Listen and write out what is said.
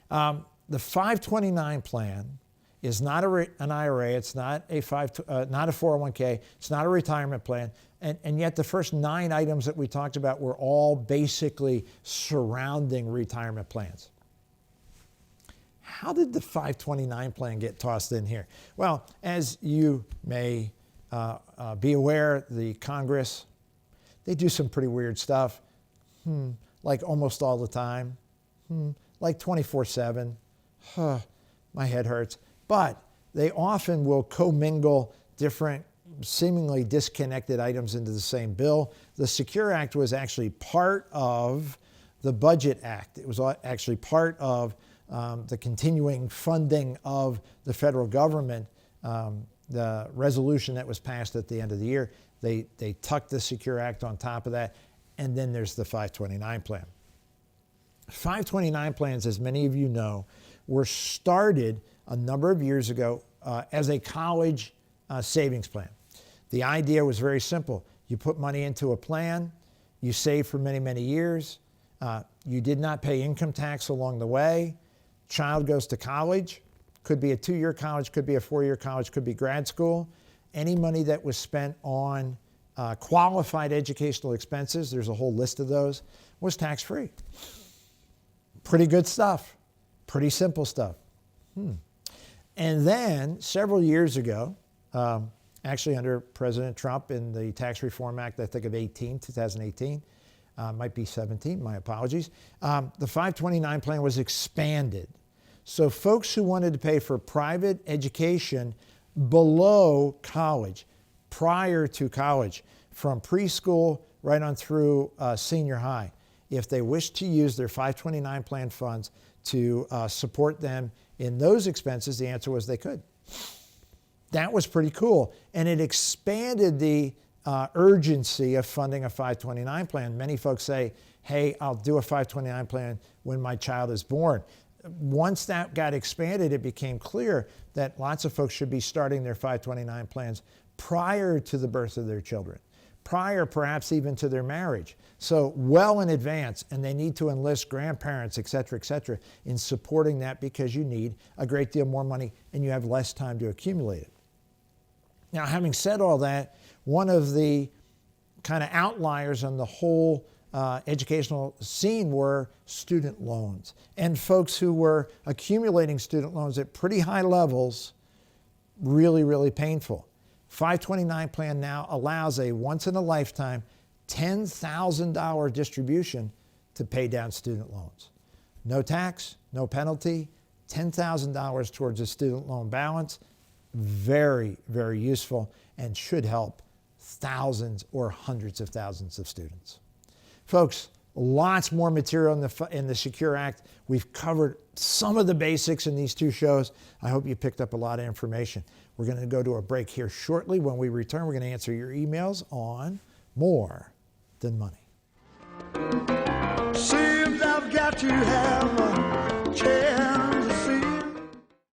The 529 plan is not an IRA, it's not a 401k, it's not a retirement plan, and yet the first 9 items that we talked about were all basically surrounding retirement plans. How did the 529 plan get tossed in here? Well, as you may be aware, the Congress, they do some pretty weird stuff, like almost all the time, like 24/7. My head hurts. But they often will commingle different seemingly disconnected items into the same bill. The Secure Act was actually part of the Budget Act. It was actually part of the continuing funding of the federal government. The resolution that was passed at the end of the year, they tucked the Secure Act on top of that, and then there's the 529 plan. 529 plans, as many of you know, were started a number of years ago as a college savings plan. The idea was very simple. You put money into a plan, you save for many, many years, you did not pay income tax along the way, child goes to college, could be a 2-year college, could be a 4-year college, could be grad school. Any money that was spent on qualified educational expenses, there's a whole list of those, was tax-free. Pretty good stuff, pretty simple stuff. And then several years ago, actually under President Trump in the Tax Reform Act, I think of 2018, might be 17, my apologies, the 529 plan was expanded. So folks who wanted to pay for private education below college, prior to college, from preschool right on through senior high, if they wished to use their 529 plan funds to support them in those expenses, the answer was they could. That was pretty cool. And it expanded the urgency of funding a 529 plan. Many folks say, hey, I'll do a 529 plan when my child is born. Once that got expanded, it became clear that lots of folks should be starting their 529 plans prior to the birth of their children, prior perhaps even to their marriage. So well in advance, and they need to enlist grandparents, et cetera, in supporting that because you need a great deal more money and you have less time to accumulate it. Now, having said all that, one of the kind of outliers on the whole educational scene were student loans. And folks who were accumulating student loans at pretty high levels, really, really painful. 529 plan now allows a once-in-a-lifetime $10,000 distribution to pay down student loans. No tax, no penalty, $10,000 towards a student loan balance. Very, very useful and should help thousands or hundreds of thousands of students. Folks, lots more material in the Secure Act. We've covered some of the basics in these 2 shows. I hope you picked up a lot of information. We're going to go to a break here shortly. When we return, we're going to answer your emails on More Than Money. Seems I've got to have a chance.